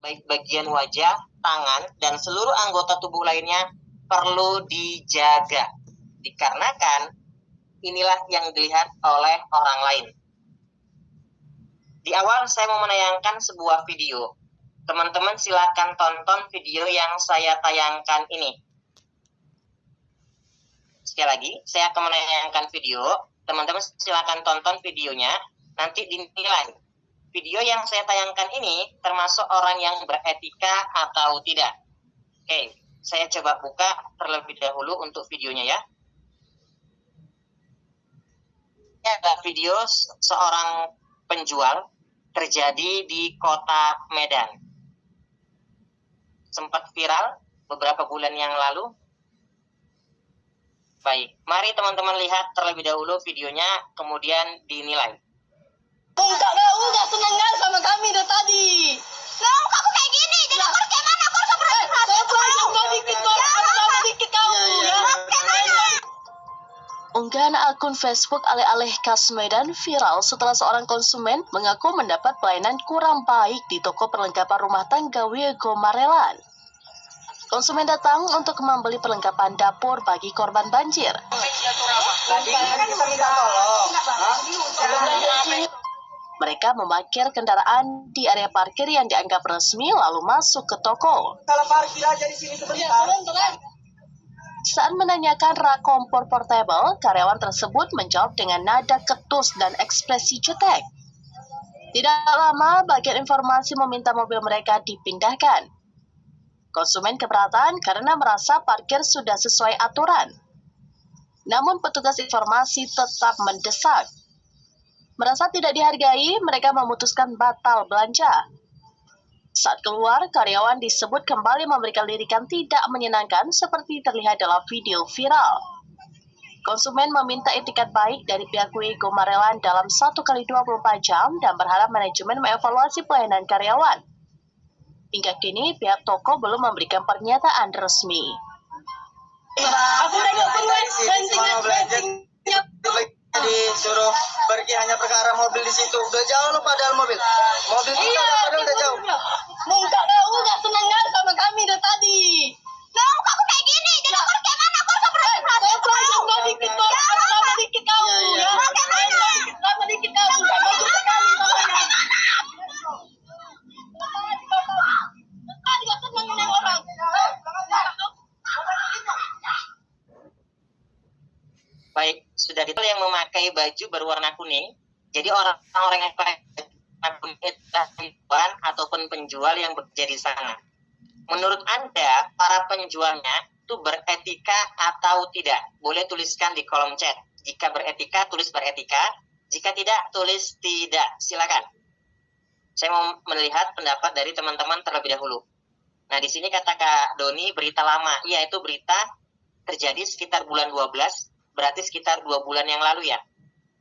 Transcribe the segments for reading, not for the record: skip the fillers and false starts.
baik bagian wajah, tangan, dan seluruh anggota tubuh lainnya perlu dijaga. Dikarenakan inilah yang dilihat oleh orang lain. Di awal saya mau menayangkan sebuah video. Teman-teman silakan tonton video yang saya tayangkan ini. Sekali lagi, saya akan menayangkan video. Teman-teman silakan tonton videonya, nanti dinilai. Video yang saya tayangkan ini termasuk orang yang beretika atau tidak. Oke, saya coba buka terlebih dahulu untuk videonya ya. Ini ada video seorang penjual terjadi di kota Medan. Sempat viral beberapa bulan yang lalu. Baik, mari teman-teman lihat terlebih dahulu videonya, kemudian dinilai. Enggak senengan sama kami dari tadi. Loh, kamu kayak gini, jadi aku harus kayak mana? Aku harus Dikit kamu ya. Unggahan akun Facebook alih-alih khas Medan viral setelah seorang konsumen mengaku mendapat pelayanan kurang baik di toko perlengkapan rumah tangga Wiego Marelan. Konsumen datang untuk membeli perlengkapan dapur bagi korban banjir. Mereka memarkir kendaraan di area parkir yang dianggap resmi lalu masuk ke toko. Salah parkir aja di sini sebentar. Saat menanyakan rak kompor portable, karyawan tersebut menjawab dengan nada ketus dan ekspresi jutek. Tidak lama, bagian informasi meminta mobil mereka dipindahkan. Konsumen keberatan karena merasa parkir sudah sesuai aturan. Namun petugas informasi tetap mendesak. Merasa tidak dihargai, mereka memutuskan batal belanja. Saat keluar, karyawan disebut kembali memberikan lirikan tidak menyenangkan seperti terlihat dalam video viral. Konsumen meminta etikat baik dari pihak Wiego Marelan dalam 1x24 jam dan berharap manajemen mengevaluasi pelayanan karyawan. Hingga kini, pihak toko belum memberikan pernyataan resmi. Aku udah nggak perlu rentingnya. Disuruh pergi hanya perkara mobil di situ. Udah jauh loh padahal mobil. Mobil kita padahal udah jauh. Enggak senengan sama kami dari tadi. Loh, kamu kayak gini, jadi aku harus kayak mana? Aku harus Dikit kamu ya. Lama dikit kamu. Gak bagus sekali soalnya. Gak seneng ini orang. Baik, sudah detail yang memakai baju berwarna kuning. Jadi orang-orang yang pakai warna kuning ribuan ataupun penjual yang bekerja di sana. Menurut Anda, para penjualnya itu beretika atau tidak? Boleh tuliskan di kolom chat. Jika beretika, tulis beretika. Jika tidak, tulis tidak. Silakan. Saya mau melihat pendapat dari teman-teman terlebih dahulu. Nah, di sini kata Kak Doni berita lama. Iya, itu berita terjadi sekitar bulan 12. Berarti sekitar 2 bulan yang lalu ya.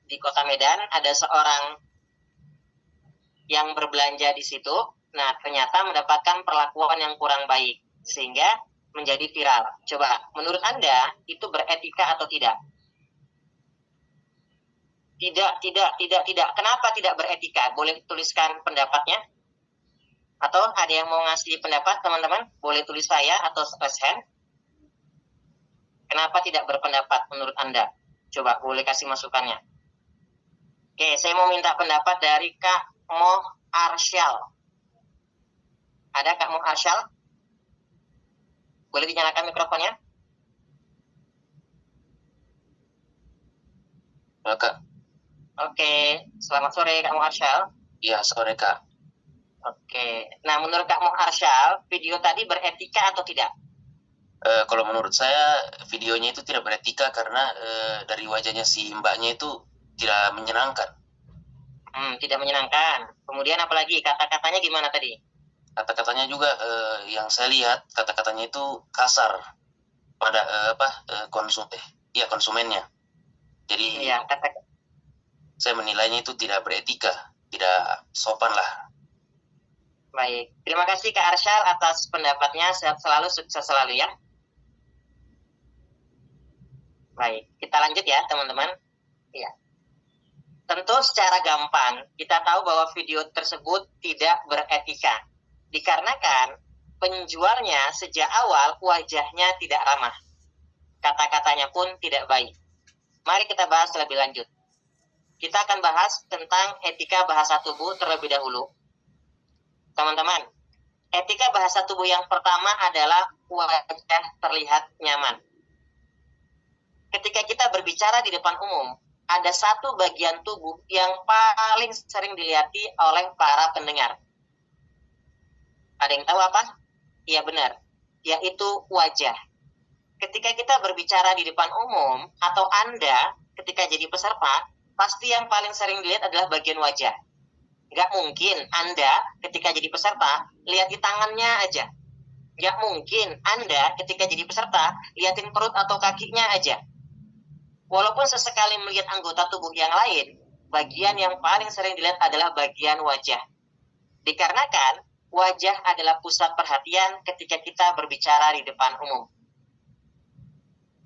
Di kota Medan ada seorang yang berbelanja di situ. Nah, ternyata mendapatkan perlakuan yang kurang baik. Sehingga menjadi viral. Coba, menurut Anda itu beretika atau tidak? Tidak. Kenapa tidak beretika? Boleh tuliskan pendapatnya? Atau ada yang mau ngasih pendapat, teman-teman? Boleh tulis saya atau raise hand. Kenapa tidak berpendapat menurut Anda? Coba boleh kasih masukannya. Oke, saya mau minta pendapat dari Kak Moh Arsyal. Ada Kak Moh Arsyal? Boleh dinyalakan mikrofonnya? Halo Kak. Oke, selamat sore Kak Moh Arsyal. Iya, sore Kak. Oke, nah menurut Kak Moh Arsyal, video tadi beretika atau tidak? Kalau menurut saya videonya itu tidak beretika karena dari wajahnya si mbaknya itu tidak menyenangkan. Tidak menyenangkan. Kemudian apalagi kata-katanya gimana tadi? Kata-katanya juga yang saya lihat kata-katanya itu kasar pada konsumennya. Jadi Iya, saya menilainya itu tidak beretika, tidak sopan lah. Baik, terima kasih Kak Arsyal atas pendapatnya. Sehat selalu, sukses selalu ya. Baik, kita lanjut ya teman-teman. Iya. Tentu secara gampang kita tahu bahwa video tersebut tidak beretika. Dikarenakan penjualnya sejak awal wajahnya tidak ramah. Kata-katanya pun tidak baik. Mari kita bahas lebih lanjut. Kita akan bahas tentang etika bahasa tubuh terlebih dahulu. Teman-teman, etika bahasa tubuh yang pertama adalah wajah terlihat nyaman. Ketika kita berbicara di depan umum, ada satu bagian tubuh yang paling sering dilihati oleh para pendengar. Ada yang tahu apa? Iya benar, yaitu wajah. Ketika kita berbicara di depan umum, atau Anda ketika jadi peserta, pasti yang paling sering dilihat adalah bagian wajah. Nggak mungkin Anda ketika jadi peserta, lihat di tangannya aja. Nggak mungkin Anda ketika jadi peserta, liatin perut atau kakinya aja. Walaupun sesekali melihat anggota tubuh yang lain, bagian yang paling sering dilihat adalah bagian wajah. Dikarenakan, wajah adalah pusat perhatian ketika kita berbicara di depan umum.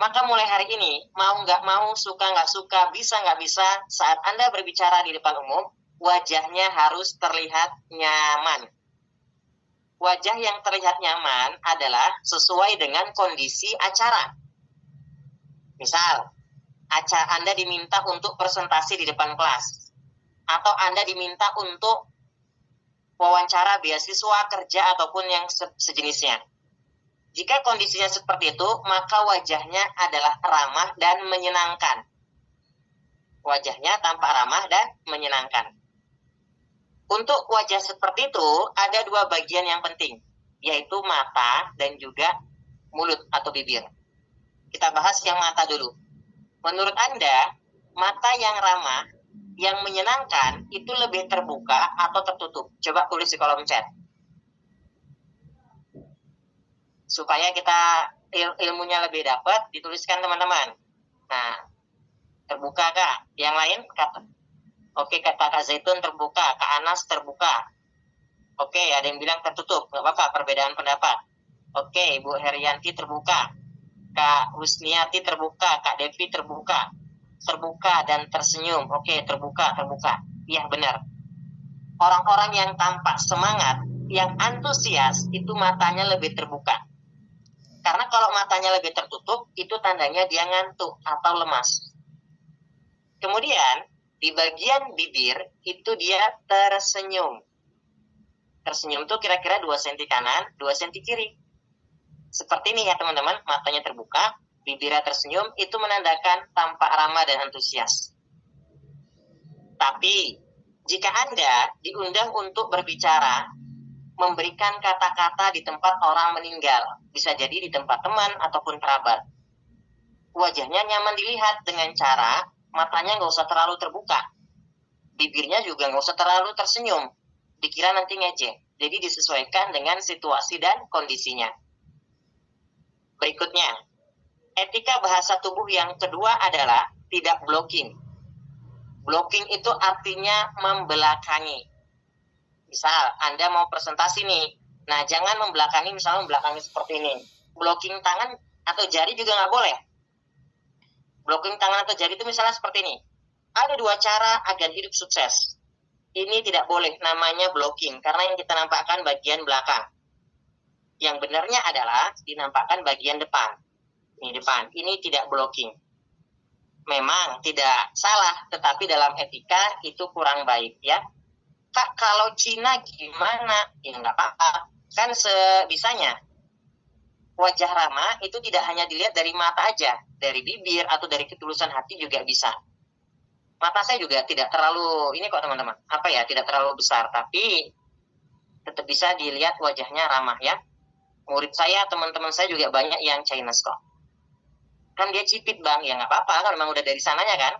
Maka mulai hari ini, mau nggak mau, suka nggak suka, bisa nggak bisa, saat Anda berbicara di depan umum, wajahnya harus terlihat nyaman. Wajah yang terlihat nyaman adalah sesuai dengan kondisi acara. Misal, Anda diminta untuk presentasi di depan kelas, atau Anda diminta untuk wawancara beasiswa, kerja, ataupun yang sejenisnya. Jika kondisinya seperti itu, maka wajahnya adalah ramah dan menyenangkan. Wajahnya tampak ramah dan menyenangkan. Untuk wajah seperti itu, ada dua bagian yang penting, yaitu mata dan juga mulut atau bibir. Kita bahas yang mata dulu. Menurut Anda, mata yang ramah, yang menyenangkan, itu lebih terbuka atau tertutup? Coba tulis di kolom chat. Supaya kita ilmunya lebih dapat, dituliskan teman-teman. Nah, terbuka kak? Yang lain? Oke, kata Kak Zaitun terbuka, Kak Anas terbuka. Oke, ada yang bilang tertutup, nggak apa-apa, perbedaan pendapat. Oke, Ibu Herianti terbuka, Kak Husniati terbuka, Kak Devi terbuka dan tersenyum. Oke, terbuka. Iya benar. Orang-orang yang tampak semangat, yang antusias, itu matanya lebih terbuka. Karena kalau matanya lebih tertutup, itu tandanya dia ngantuk atau lemas. Kemudian, di bagian bibir, itu dia tersenyum. Tersenyum itu kira-kira 2 cm kanan, 2 cm kiri. Seperti ini ya teman-teman, matanya terbuka, bibirnya tersenyum, itu menandakan tampak ramah dan antusias. Tapi, jika Anda diundang untuk berbicara, memberikan kata-kata di tempat orang meninggal, bisa jadi di tempat teman ataupun kerabat, wajahnya nyaman dilihat dengan cara matanya nggak usah terlalu terbuka, bibirnya juga nggak usah terlalu tersenyum, dikira nanti ngejek. Jadi disesuaikan dengan situasi dan kondisinya. Berikutnya, etika bahasa tubuh yang kedua adalah tidak blocking. Blocking itu artinya membelakangi. Misal, Anda mau presentasi nih, nah jangan membelakangi, misalnya membelakangi seperti ini. Blocking tangan atau jari juga nggak boleh. Blocking tangan atau jari itu misalnya seperti ini. Ada 2 cara agar hidup sukses. Ini tidak boleh, namanya blocking, karena yang kita nampakkan bagian belakang. Yang benarnya adalah dinampakkan bagian depan. Ini depan, ini tidak blocking. Memang tidak salah, tetapi dalam etika itu kurang baik ya. Kak, kalau Cina gimana? Ya nggak apa-apa, kan sebisanya. Wajah ramah itu tidak hanya dilihat dari mata aja, dari bibir atau dari ketulusan hati juga bisa. Mata saya juga tidak terlalu, ini kok teman-teman, tidak terlalu besar, tapi tetap bisa dilihat wajahnya ramah ya. Murid saya, teman-teman saya juga banyak yang Chinese kok. Kan dia cipit bang, ya nggak apa-apa, kan memang udah dari sananya kan.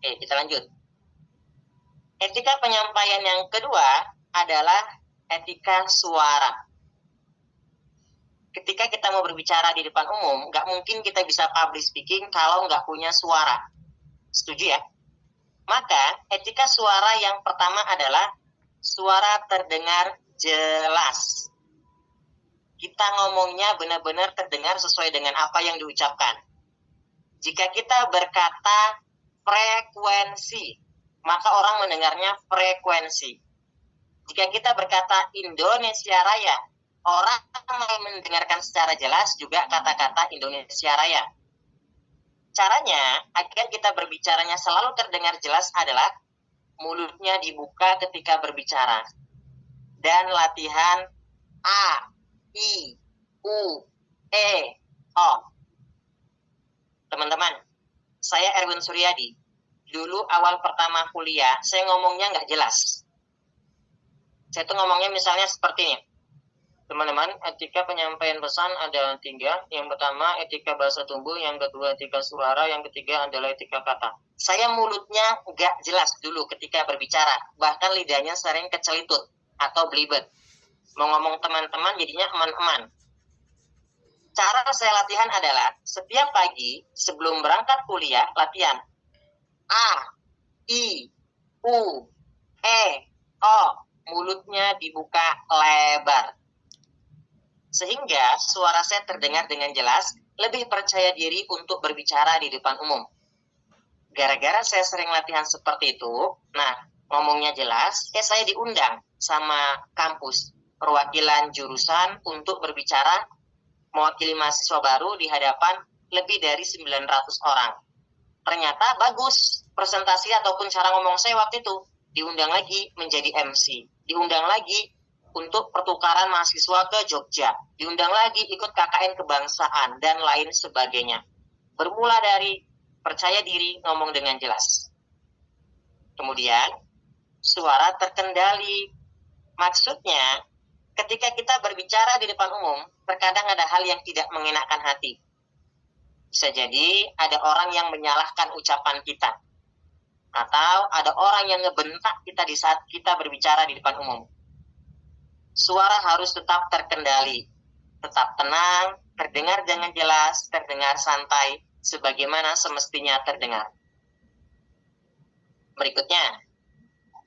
Oke, kita lanjut. Etika penyampaian yang kedua adalah etika suara. Ketika kita mau berbicara di depan umum, nggak mungkin kita bisa public speaking kalau nggak punya suara. Setuju ya? Maka etika suara yang pertama adalah suara terdengar jelas. Kita ngomongnya benar-benar terdengar sesuai dengan apa yang diucapkan. Jika kita berkata frekuensi, maka orang mendengarnya frekuensi. Jika kita berkata Indonesia Raya, orang yang mendengarkan secara jelas juga kata-kata Indonesia Raya. Caranya agar kita berbicaranya selalu terdengar jelas adalah mulutnya dibuka ketika berbicara. Dan latihan A, I, U, E, O. Teman-teman, saya Erwin Suryadi. Dulu awal pertama kuliah, saya ngomongnya nggak jelas. Saya tuh ngomongnya misalnya seperti ini. Teman-teman, etika penyampaian pesan ada 3. Yang pertama, etika bahasa tubuh. Yang kedua, etika suara. Yang ketiga adalah etika kata. Saya mulutnya nggak jelas dulu ketika berbicara. Bahkan lidahnya sering kecelitut atau belibet. Mau ngomong teman-teman jadinya eman-eman. Cara saya latihan adalah setiap pagi sebelum berangkat kuliah, latihan A, I, U, E, O. Mulutnya dibuka lebar. Sehingga suara saya terdengar dengan jelas, lebih percaya diri untuk berbicara di depan umum. Gara-gara saya sering latihan seperti itu, nah, ngomongnya jelas, saya diundang sama kampus, perwakilan jurusan untuk berbicara, mewakili mahasiswa baru di hadapan lebih dari 900 orang. Ternyata bagus presentasi ataupun cara ngomong saya waktu itu. Diundang lagi menjadi MC. Diundang lagi untuk pertukaran mahasiswa ke Jogja. Diundang lagi ikut KKN kebangsaan dan lain sebagainya. Bermula dari percaya diri ngomong dengan jelas. Kemudian, suara terkendali. Maksudnya, ketika kita berbicara di depan umum, terkadang ada hal yang tidak mengenakan hati. Bisa jadi ada orang yang menyalahkan ucapan kita. Atau ada orang yang ngebentak kita di saat kita berbicara di depan umum. Suara harus tetap terkendali, tetap tenang, terdengar dengan jelas, terdengar santai, sebagaimana semestinya terdengar. Berikutnya,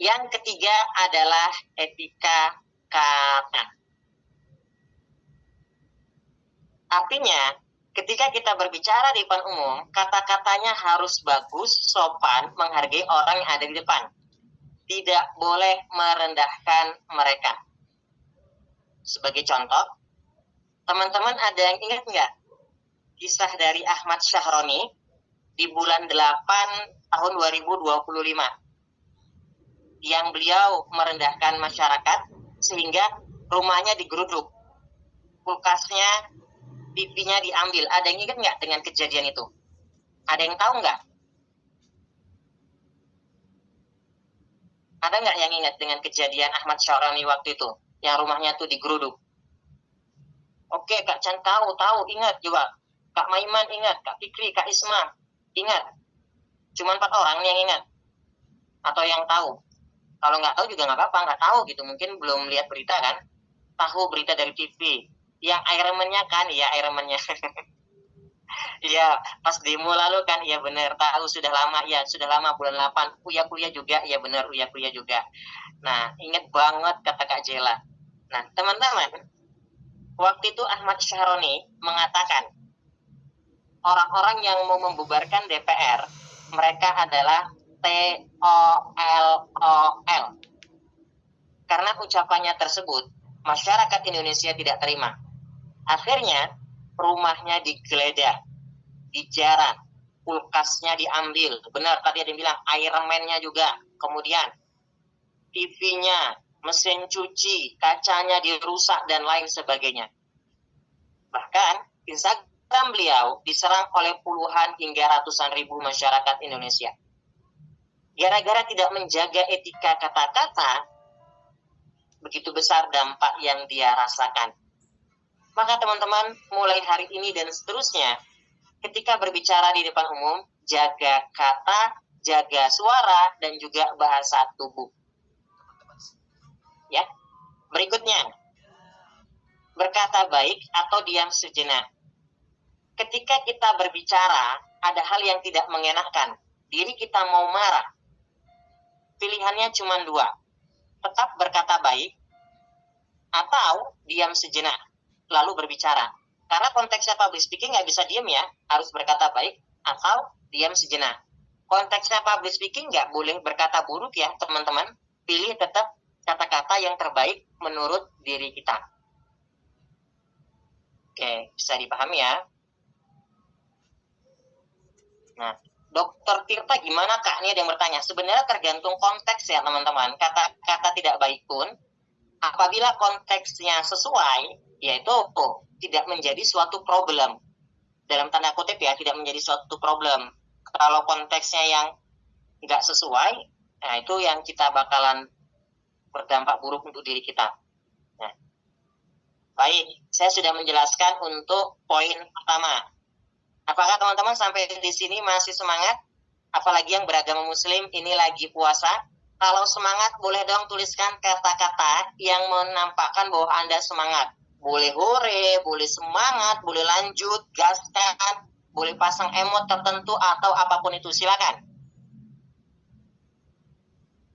yang ketiga adalah etika kata. Artinya, ketika kita berbicara di depan umum, kata-katanya harus bagus, sopan, menghargai orang yang ada di depan. Tidak boleh merendahkan mereka. Sebagai contoh, teman-teman ada yang ingat nggak kisah dari Ahmad Syahroni di bulan 8 tahun 2025 yang beliau merendahkan masyarakat sehingga rumahnya digeruduk, kulkasnya, TV-nya diambil. Ada yang ingat nggak dengan kejadian itu? Ada yang tahu nggak? Ada nggak yang ingat dengan kejadian Ahmad Syahroni waktu itu? Yang rumahnya tuh digeruduk. Oke, Kak Chan tahu, ingat juga. Kak Maiman ingat, Kak Fikri, Kak Isma ingat. Cuma 4 orang yang ingat. Atau yang tahu. Kalau nggak tahu juga nggak apa-apa, nggak tahu gitu. Mungkin belum lihat berita kan. Tahu berita dari TV. Yang Iron-Man-nya kan, ya Iron-Man-nya. Iya, pas demo lalu kan, ya benar. Tahu sudah lama, ya sudah lama bulan 8. Uya kuliah juga, ya benar, Uya kuliah juga. Nah, ingat banget kata Kak Jela. Nah, teman-teman, waktu itu Ahmad Syahroni mengatakan, orang-orang yang mau membubarkan DPR, mereka adalah TOLOL. Karena ucapannya tersebut, masyarakat Indonesia tidak terima. Akhirnya, rumahnya digeledah, dijarah, kulkasnya diambil. Benar, tadi ada yang bilang, Iron Man-nya juga. Kemudian, TV-nya, mesin cuci, kacanya dirusak, dan lain sebagainya. Bahkan, Instagram beliau diserang oleh puluhan hingga ratusan ribu masyarakat Indonesia. Gara-gara tidak menjaga etika kata-kata, begitu besar dampak yang dia rasakan. Maka teman-teman, mulai hari ini dan seterusnya, ketika berbicara di depan umum, jaga kata, jaga suara, dan juga bahasa tubuh. Ya, berikutnya, berkata baik atau diam sejenak. Ketika kita berbicara, ada hal yang tidak mengenakan. Diri kita mau marah. Pilihannya cuma 2. Tetap berkata baik, atau diam sejenak, lalu berbicara. Karena konteksnya public speaking nggak bisa diam ya, harus berkata baik, atau diam sejenak. Konteksnya public speaking nggak boleh berkata buruk ya teman-teman. Pilih tetap kata-kata yang terbaik menurut diri kita. Oke, bisa dipahami ya. Nah, Dokter Tirta gimana Kak? Ini ada yang bertanya. Sebenarnya tergantung konteks ya teman-teman. Kata-kata tidak baik pun, apabila konteksnya sesuai, yaitu tidak menjadi suatu problem. Dalam tanda kutip ya, tidak menjadi suatu problem. Kalau konteksnya yang nggak sesuai, nah itu yang kita bakalan berdampak buruk untuk diri kita. Nah, baik, saya sudah menjelaskan untuk poin pertama. Apakah teman-teman sampai di sini masih semangat? Apalagi yang beragama Muslim, ini lagi puasa. Kalau semangat, boleh dong tuliskan kata-kata yang menampakkan bahwa Anda semangat. Boleh hore, boleh semangat, boleh lanjut, gaskan, boleh pasang emot tertentu atau apapun itu, silakan.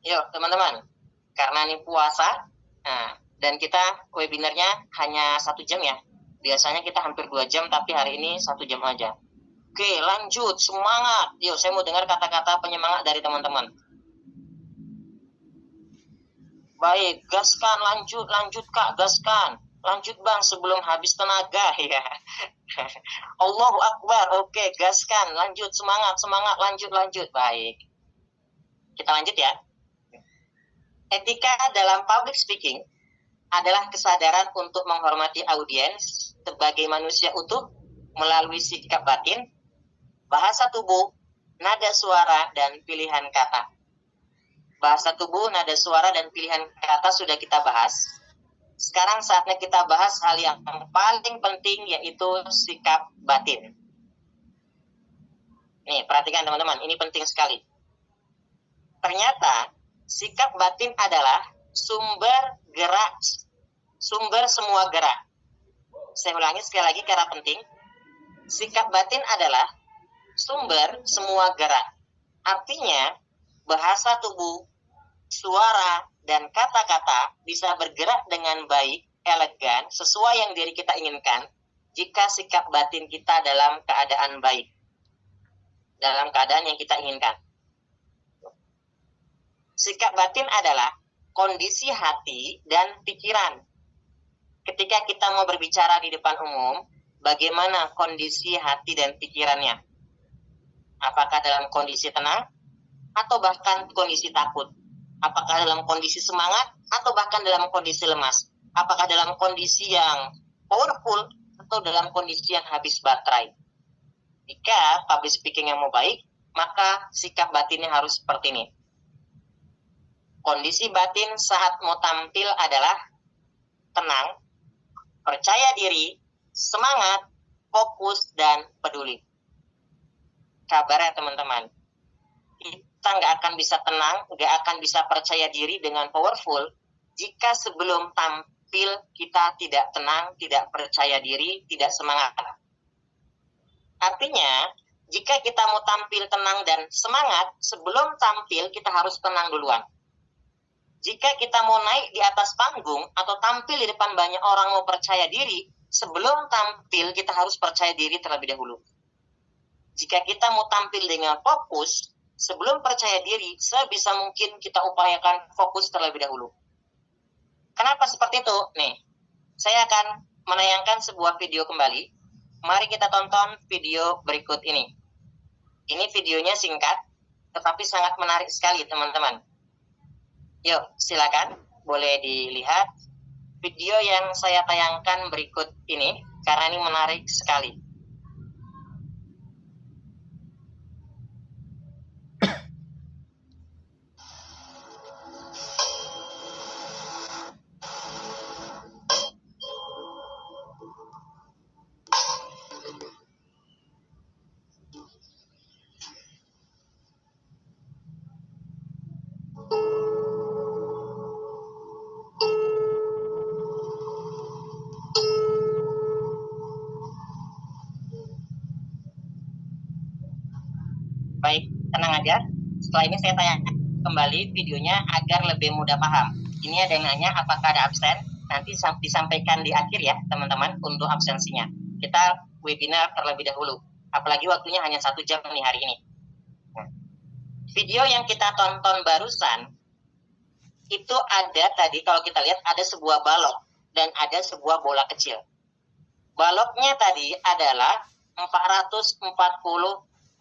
Yuk teman-teman, karena ini puasa, nah, dan kita webinarnya hanya 1 jam ya. Biasanya kita hampir 2 jam, tapi hari ini 1 jam aja. Oke, lanjut, semangat. Yuk, saya mau dengar kata-kata penyemangat dari teman-teman. Baik, gaskan, lanjut Kak, gaskan. Lanjut Bang, sebelum habis tenaga ya. Allahu Akbar, oke, gaskan, lanjut, semangat, lanjut. Baik, kita lanjut ya. Etika dalam public speaking adalah kesadaran untuk menghormati audiens sebagai manusia utuh melalui sikap batin, bahasa tubuh, nada suara, dan pilihan kata. Bahasa tubuh, nada suara, dan pilihan kata sudah kita bahas. Sekarang saatnya kita bahas hal yang paling penting, yaitu sikap batin. Nih, perhatikan teman-teman, ini penting sekali. Ternyata, sikap batin adalah sumber semua gerak. Saya ulangi sekali lagi karena penting. Sikap batin adalah sumber semua gerak. Artinya, bahasa tubuh, suara, dan kata-kata bisa bergerak dengan baik, elegan, sesuai yang diri kita inginkan, jika sikap batin kita dalam keadaan baik. Dalam keadaan yang kita inginkan. Sikap batin adalah kondisi hati dan pikiran. Ketika kita mau berbicara di depan umum, bagaimana kondisi hati dan pikirannya? Apakah dalam kondisi tenang atau bahkan kondisi takut? Apakah dalam kondisi semangat atau bahkan dalam kondisi lemas? Apakah dalam kondisi yang powerful atau dalam kondisi yang habis baterai? Jika public speaking yang mau baik, maka sikap batinnya harus seperti ini. Kondisi batin saat mau tampil adalah tenang, percaya diri, semangat, fokus, dan peduli. Kabarnya teman-teman, kita nggak akan bisa tenang, nggak akan bisa percaya diri dengan powerful jika sebelum tampil kita tidak tenang, tidak percaya diri, tidak semangat. Artinya, jika kita mau tampil tenang dan semangat, sebelum tampil kita harus tenang duluan. Jika kita mau naik di atas panggung atau tampil di depan banyak orang mau percaya diri, sebelum tampil kita harus percaya diri terlebih dahulu. Jika kita mau tampil dengan fokus, sebelum percaya diri, sebisa mungkin kita upayakan fokus terlebih dahulu. Kenapa seperti itu? Nih, saya akan menayangkan sebuah video kembali. Mari kita tonton video berikut ini. Ini videonya singkat, tetapi sangat menarik sekali teman-teman. Yuk, silakan, boleh dilihat video yang saya tayangkan berikut ini, karena ini menarik sekali. Baik, tenang aja. Setelah ini saya tayangkan kembali videonya agar lebih mudah paham. Ini ada yang nanya apakah ada absen. Nanti disampaikan di akhir ya teman-teman untuk absensinya. Kita webinar terlebih dahulu. Apalagi waktunya hanya 1 jam nih hari ini. Nah, video yang kita tonton barusan itu ada tadi, kalau kita lihat ada sebuah balok dan ada sebuah bola kecil. Baloknya tadi adalah 440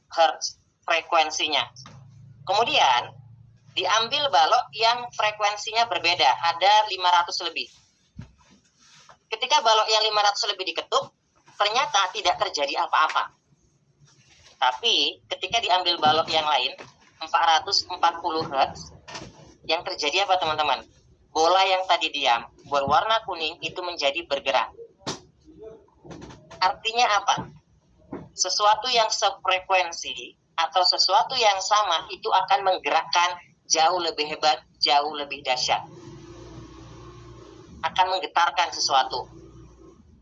Hz frekuensinya. Kemudian diambil balok yang frekuensinya berbeda, ada 500 lebih. Ketika balok yang 500 lebih diketuk, ternyata tidak terjadi apa-apa. Tapi ketika diambil balok yang lain, 440 Hz, yang terjadi apa teman-teman? Bola yang tadi diam, berwarna kuning itu menjadi bergerak. Artinya apa? Sesuatu yang sefrekuensi atau sesuatu yang sama itu akan menggerakkan jauh lebih hebat, jauh lebih dahsyat. Akan menggetarkan sesuatu.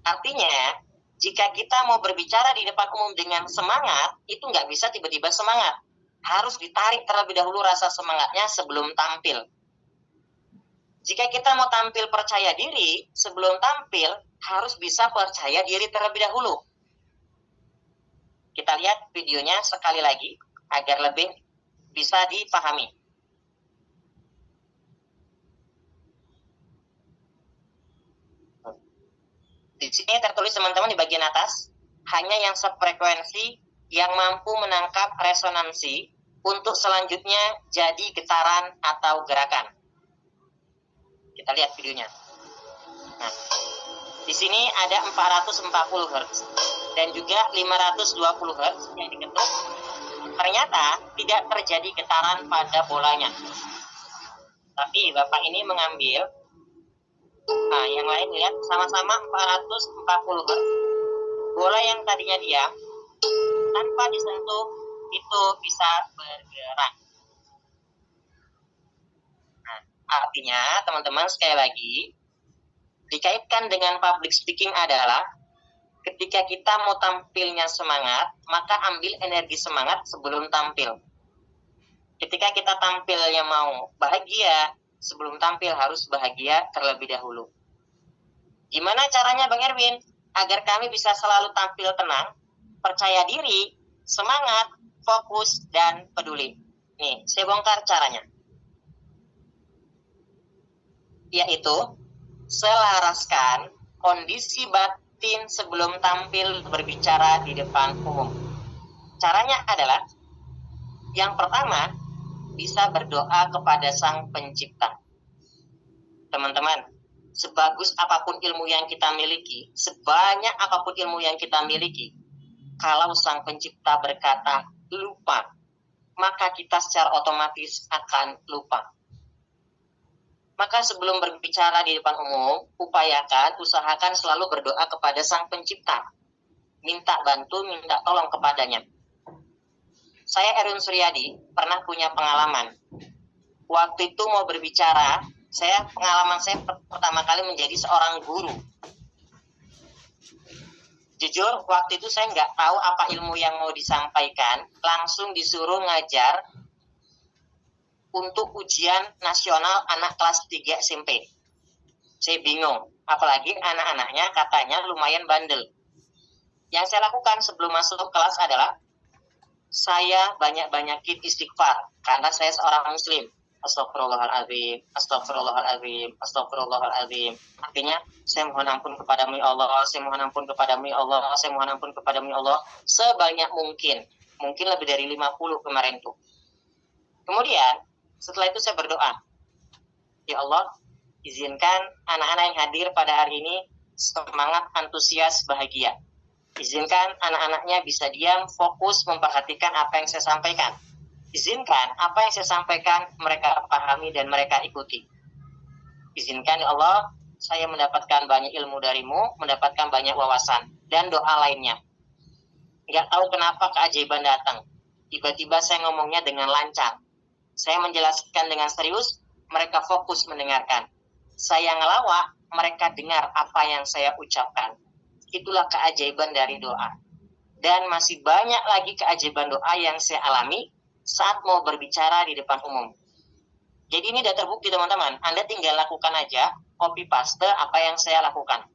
Artinya, jika kita mau berbicara di depan umum dengan semangat, itu nggak bisa tiba-tiba semangat. Harus ditarik terlebih dahulu rasa semangatnya sebelum tampil. Jika kita mau tampil percaya diri, sebelum tampil harus bisa percaya diri terlebih dahulu. Kita lihat videonya sekali lagi agar lebih bisa dipahami. Di sini tertulis teman-teman di bagian atas, hanya yang sefrekuensi yang mampu menangkap resonansi untuk selanjutnya jadi getaran atau gerakan. Kita lihat videonya. Nah, di sini ada 440 Hz dan juga 520 Hz yang diketuk. Ternyata tidak terjadi getaran pada bolanya. Tapi Bapak ini mengambil, nah yang lain lihat sama-sama 440 Hz. Bola yang tadinya diam, tanpa disentuh itu bisa bergerak. Nah, artinya teman-teman sekali lagi, dikaitkan dengan public speaking adalah ketika kita mau tampilnya semangat, maka ambil energi semangat sebelum tampil. Ketika kita tampilnya mau bahagia, sebelum tampil harus bahagia terlebih dahulu. Gimana caranya Bang Erwin? Agar kami bisa selalu tampil tenang, percaya diri, semangat, fokus, dan peduli. Nih, saya bongkar caranya. Yaitu, selaraskan kondisi batin sebelum tampil berbicara di depan umum. Caranya adalah, yang pertama, bisa berdoa kepada Sang Pencipta. Teman-teman, sebagus apapun ilmu yang kita miliki, sebanyak apapun ilmu yang kita miliki, kalau Sang Pencipta berkata lupa, maka kita secara otomatis akan lupa. Maka sebelum berbicara di depan umum, usahakan selalu berdoa kepada Sang Pencipta. Minta bantu, minta tolong kepadanya. Saya Erwin Suryadi pernah punya pengalaman. Waktu itu mau berbicara, pengalaman saya pertama kali menjadi seorang guru. Jujur, waktu itu saya nggak tahu apa ilmu yang mau disampaikan, langsung disuruh ngajar untuk ujian nasional anak kelas 3 SMP. Saya bingung, apalagi anak-anaknya katanya lumayan bandel. Yang saya lakukan sebelum masuk kelas adalah saya banyak-banyakin istighfar, karena saya seorang muslim. Astagfirullahaladzim, astagfirullahaladzim, astagfirullahaladzim. Artinya, saya mohon ampun kepadamu ya Allah, saya mohon ampun kepadamu ya Allah, saya mohon ampun kepadamu ya Allah, sebanyak mungkin. Mungkin lebih dari 50 kemarin tuh. Kemudian, setelah itu saya berdoa. Ya Allah, izinkan anak-anak yang hadir pada hari ini semangat, antusias, bahagia. Izinkan anak-anaknya bisa diam, fokus, memperhatikan apa yang saya sampaikan. Izinkan apa yang saya sampaikan mereka pahami dan mereka ikuti. Izinkan ya Allah, saya mendapatkan banyak ilmu darimu, mendapatkan banyak wawasan, dan doa lainnya. Nggak tahu kenapa keajaiban datang. Tiba-tiba saya ngomongnya dengan lancar. Saya menjelaskan dengan serius, mereka fokus mendengarkan. Saya ngelawak, mereka dengar apa yang saya ucapkan. Itulah keajaiban dari doa. Dan masih banyak lagi keajaiban doa yang saya alami saat mau berbicara di depan umum. Jadi ini sudah terbukti teman-teman. Anda tinggal lakukan aja, copy paste apa yang saya lakukan.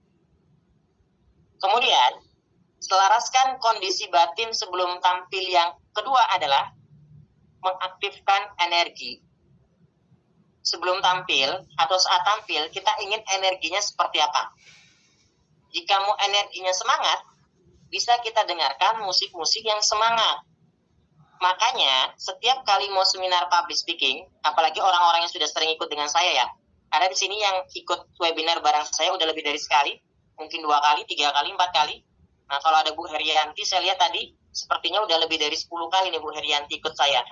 Kemudian, selaraskan kondisi batin sebelum tampil yang kedua adalah mengaktifkan energi. sebelum tampil atau saat tampil kita ingin energinya seperti apa. Jika mau energinya semangat, bisa kita dengarkan musik-musik yang semangat. Makanya setiap kali mau seminar public speaking, apalagi orang-orang yang sudah sering ikut dengan saya ya, ada di sini yang ikut webinar bareng saya udah lebih dari sekali, mungkin 2 kali, 3 kali, 4 kali. Nah kalau ada Bu Herianti, saya lihat tadi sepertinya udah lebih dari 10 kali nih Bu Herianti ikut saya.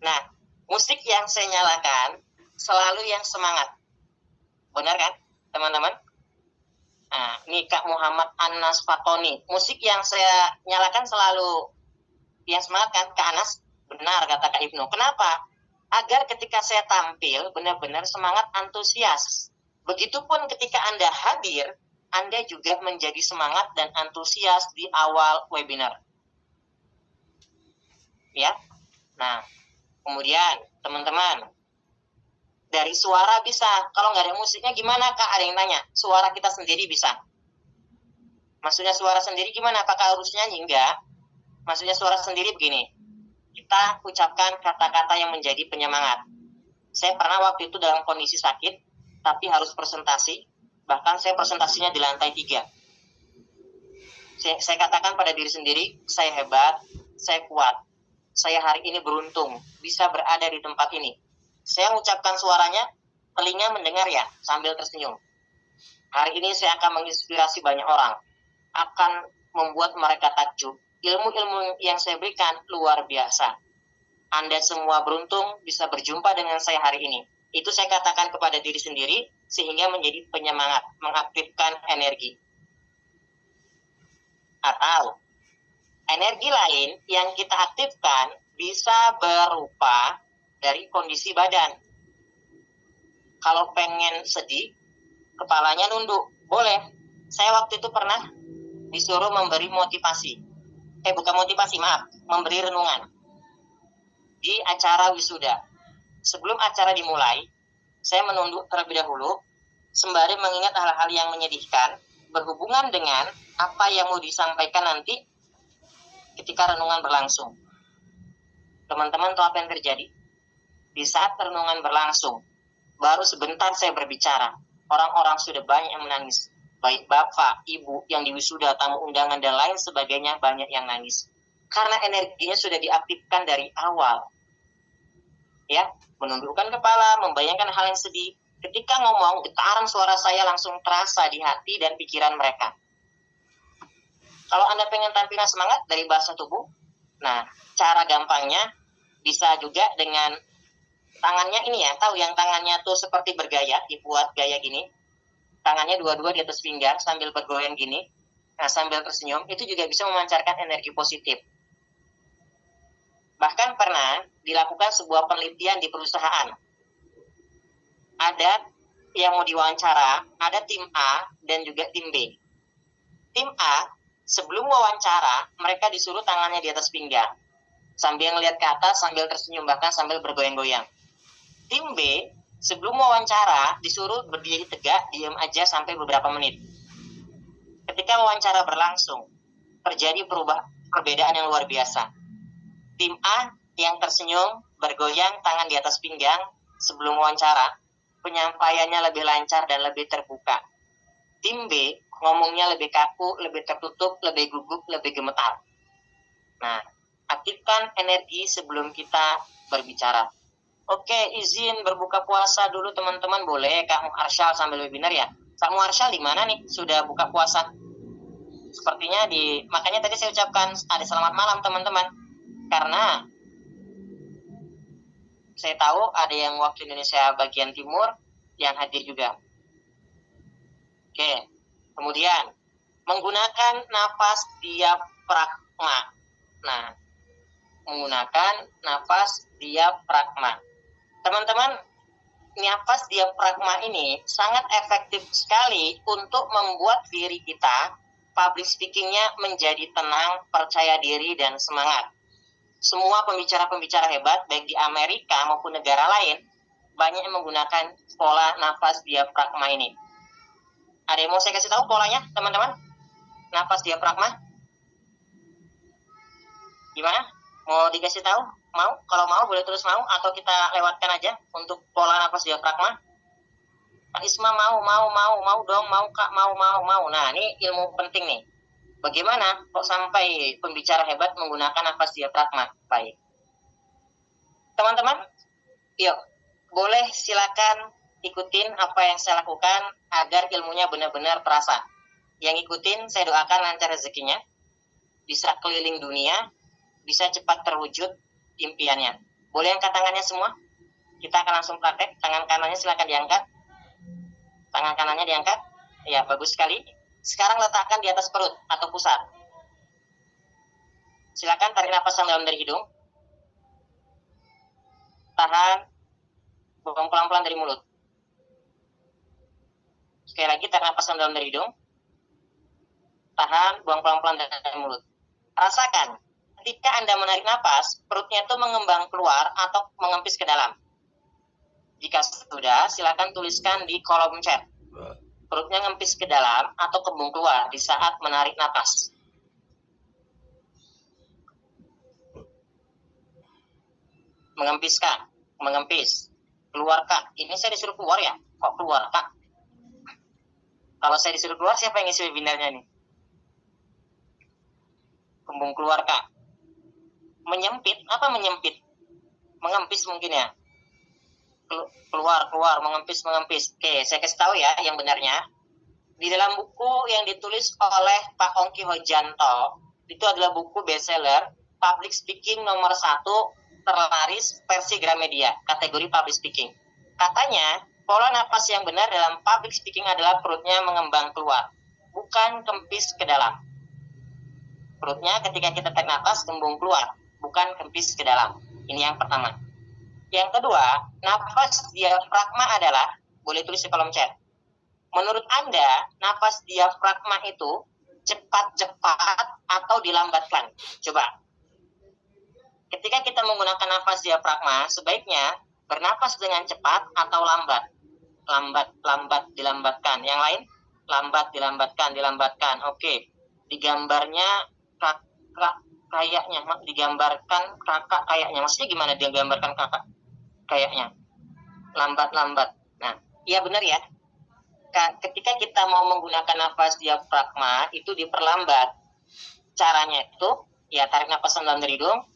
Nah, musik yang saya nyalakan selalu yang semangat. Benar kan, teman-teman? Nah, ini Kak Muhammad Anas Fatoni. Musik yang saya nyalakan selalu yang semangat kan, Kak Anas? Benar, kata Kak Ibnu. Kenapa? Agar ketika saya tampil, benar-benar semangat, antusias. Begitupun ketika Anda hadir, Anda juga menjadi semangat dan antusias di awal webinar. Ya. Nah, kemudian, teman-teman, dari suara bisa. Kalau nggak ada musiknya gimana, Kak? Ada yang tanya. Suara kita sendiri bisa. Maksudnya suara sendiri gimana? Apakah harus nyanyi? Enggak. Maksudnya suara sendiri begini. Kita ucapkan kata-kata yang menjadi penyemangat. Saya pernah waktu itu dalam kondisi sakit, tapi harus presentasi. Bahkan saya presentasinya di lantai 3. Saya katakan pada diri sendiri, saya hebat, saya kuat. Saya hari ini beruntung, bisa berada di tempat ini. Saya mengucapkan suaranya, telinga mendengar ya, sambil tersenyum. Hari ini saya akan menginspirasi banyak orang. Akan membuat mereka takjub. Ilmu-ilmu yang saya berikan luar biasa. Anda semua beruntung bisa berjumpa dengan saya hari ini. Itu saya katakan kepada diri sendiri, sehingga menjadi penyemangat, mengaktifkan energi. Atau, energi lain yang kita aktifkan bisa berupa dari kondisi badan. Kalau pengen sedih, kepalanya nunduk. Boleh. Saya waktu itu pernah disuruh memberi motivasi. Bukan motivasi, maaf. Memberi renungan. Di acara wisuda. Sebelum acara dimulai, saya menunduk terlebih dahulu, sembari mengingat hal-hal yang menyedihkan, berhubungan dengan apa yang mau disampaikan nanti ketika renungan berlangsung. Teman-teman tahu apa yang terjadi? Di saat renungan berlangsung, baru sebentar saya berbicara, orang-orang sudah banyak yang menangis. Baik bapak, ibu yang di wisuda, tamu undangan, dan lain sebagainya, banyak yang nangis. Karena energinya sudah diaktifkan dari awal. Ya, menundukkan kepala, membayangkan hal yang sedih. Ketika ngomong, getaran suara saya langsung terasa di hati dan pikiran mereka. Kalau Anda pengen tampilan semangat dari bahasa tubuh, nah, cara gampangnya bisa juga dengan tangannya ini ya, tahu yang tangannya tuh seperti bergaya, dibuat gaya gini. Tangannya dua-dua di atas pinggang sambil bergoyang gini. Nah, sambil tersenyum, itu juga bisa memancarkan energi positif. Bahkan pernah dilakukan sebuah penelitian di perusahaan. Ada yang mau diwawancara, ada tim A dan juga tim B. Tim A, sebelum wawancara, mereka disuruh tangannya di atas pinggang. Sambil ngelihat ke atas, sambil tersenyum, bahkan sambil bergoyang-goyang. Tim B, sebelum wawancara, disuruh berdiri tegak, diam aja sampai beberapa menit. Ketika wawancara berlangsung, terjadi perbedaan yang luar biasa. Tim A yang tersenyum, bergoyang, tangan di atas pinggang, sebelum wawancara, penyampaiannya lebih lancar dan lebih terbuka. Tim B, ngomongnya lebih kaku, lebih tertutup, lebih gugup, lebih gemetar. Nah, aktifkan energi sebelum kita berbicara. Oke, izin berbuka puasa dulu teman-teman, boleh Kak Muharsyal sambil webinar ya. Kak Muharsyal di mana nih? Sudah buka puasa? Sepertinya makanya tadi saya ucapkan ada selamat malam teman-teman. Karena saya tahu ada yang waktu Indonesia bagian timur yang hadir juga. Oke, kemudian menggunakan nafas diafragma. Nah, menggunakan nafas diafragma. Teman-teman, nafas diafragma ini sangat efektif sekali untuk membuat diri kita, public speaking-nya menjadi tenang, percaya diri, dan semangat. Semua pembicara-pembicara hebat, baik di Amerika maupun negara lain, banyak yang menggunakan pola nafas diafragma ini. Ada yang mau saya kasih tahu polanya, teman-teman? Nafas diafragma? Gimana? Mau dikasih tahu? Mau? Kalau mau boleh tulis mau, atau kita lewatkan aja untuk pola nafas diafragma. Kak Isma mau dong, mau Kak, mau. Nah, ini ilmu penting nih. Bagaimana kok sampai pembicara hebat menggunakan nafas diafragma? Baik. Teman-teman, yuk, boleh silakan ikutin apa yang saya lakukan agar ilmunya benar-benar terasa. Yang ikutin, saya doakan lancar rezekinya, bisa keliling dunia, bisa cepat terwujud impiannya. Boleh angkat tangannya semua? Kita akan langsung praktek. Tangan kanannya silakan diangkat. Tangan kanannya diangkat. Ya, bagus sekali. Sekarang letakkan di atas perut atau pusar. Silakan tarik napas dalam dari hidung. Tahan. Buang pelan-pelan dari mulut. Sekali lagi, tarik napas dalam dari hidung. Tahan, buang pelan-pelan dari mulut. Rasakan, ketika Anda menarik napas, perutnya itu mengembang keluar atau mengempis ke dalam. Jika sudah, silakan tuliskan di kolom chat. Perutnya ngempis ke dalam atau kembung keluar di saat menarik napas. Mengempis Kak, mengempis. Keluar Kak, ini saya disuruh keluar ya? Kok keluar Kak? Kalau saya disuruh keluar, siapa yang ngisi webinarnya nih? Kembung keluar Kak. Menyempit, apa menyempit? Mengempis mungkin ya. Keluar, mengempis. Oke, saya kasih tahu ya yang benarnya. Di dalam buku yang ditulis oleh Pak Ongki Hojanto, itu adalah buku bestseller Public Speaking nomor 1 terlaris versi Gramedia, kategori Public Speaking. Katanya, pola napas yang benar dalam Public Speaking adalah perutnya mengembang keluar, bukan kempis ke dalam. Perutnya ketika kita tarik napas kembung keluar, bukan kempis ke dalam. Ini yang pertama. Yang kedua, nafas diafragma adalah, boleh tulis di kolom chat. Menurut Anda, nafas diafragma itu cepat-cepat atau dilambatkan? Coba. Ketika kita menggunakan nafas diafragma, sebaiknya bernapas dengan cepat atau lambat. Lambat, dilambatkan. Yang lain, lambat, dilambatkan. Oke. Digambarnya kayaknya, digambarkan kakak kayaknya. Maksudnya gimana dia gambarkan kakak kayaknya? Lambat. Nah, iya benar ya. Ketika kita mau menggunakan nafas diafragma, itu diperlambat. Caranya itu, ya tarik napas dalam dari hidung,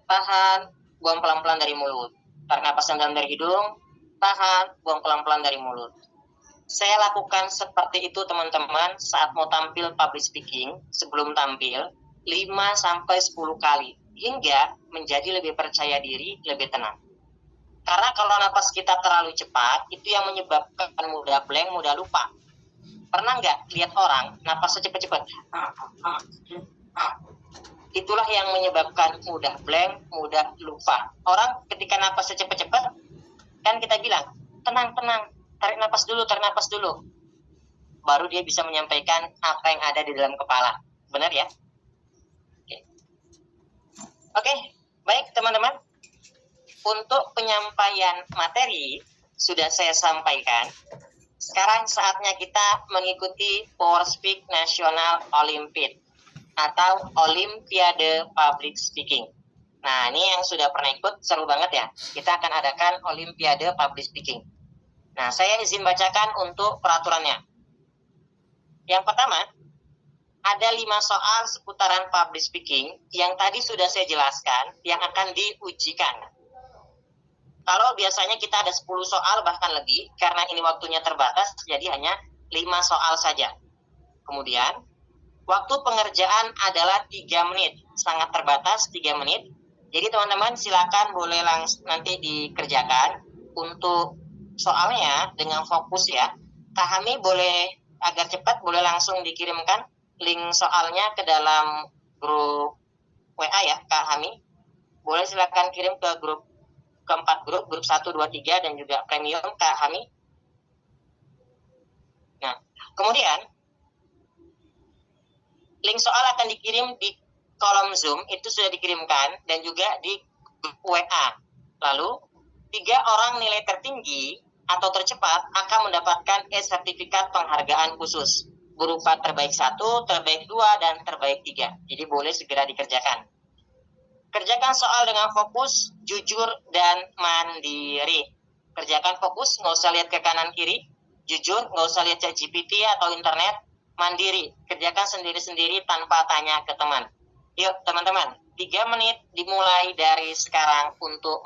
tahan, buang pelan-pelan dari mulut. Tarik napas dalam dari hidung, tahan, buang pelan-pelan dari mulut. Saya lakukan seperti itu teman-teman saat mau tampil public speaking, sebelum tampil, 5-10 kali, hingga menjadi lebih percaya diri, lebih tenang. Karena kalau napas kita terlalu cepat, itu yang menyebabkan mudah blank, mudah lupa. Pernah nggak lihat orang napasnya cepat-cepat? Itulah yang menyebabkan mudah blank, mudah lupa. Orang ketika napasnya cepat-cepat, kan kita bilang, tenang, tarik napas dulu. Baru dia bisa menyampaikan apa yang ada di dalam kepala. Benar ya? Oke, baik teman-teman. Untuk penyampaian materi sudah saya sampaikan. Sekarang saatnya kita mengikuti Power Speak National Olympiad atau Olimpiade Public Speaking. Nah, ini yang sudah pernah ikut, seru banget ya. Kita akan adakan Olimpiade Public Speaking. Nah, saya izin bacakan untuk peraturannya. Yang pertama, ada 5 soal seputaran public speaking yang tadi sudah saya jelaskan yang akan diujikan. Kalau biasanya kita ada 10 soal bahkan lebih, karena ini waktunya terbatas, jadi hanya 5 soal saja. Kemudian, waktu pengerjaan adalah 3 menit, sangat terbatas 3 menit. Jadi teman-teman silakan boleh langsung nanti dikerjakan untuk soalnya dengan fokus ya. Kak Hami boleh agar cepat boleh langsung dikirimkan link soalnya ke dalam grup WA ya Kak Hami. Boleh silakan kirim ke grup keempat grup 1, 2, 3 dan juga premium Kak Hami. Nah, kemudian link soal akan dikirim di kolom Zoom, itu sudah dikirimkan, dan juga di grup WA. Lalu, 3 orang nilai tertinggi atau tercepat akan mendapatkan sertifikat penghargaan khusus berupa terbaik 1, terbaik 2, dan terbaik 3. Jadi boleh segera dikerjakan. Kerjakan soal dengan fokus, jujur, dan mandiri. Kerjakan fokus, nggak usah lihat ke kanan kiri. Jujur, nggak usah lihat ChatGPT atau internet. Mandiri, kerjakan sendiri-sendiri tanpa tanya ke teman. Yuk teman-teman, 3 menit dimulai dari sekarang untuk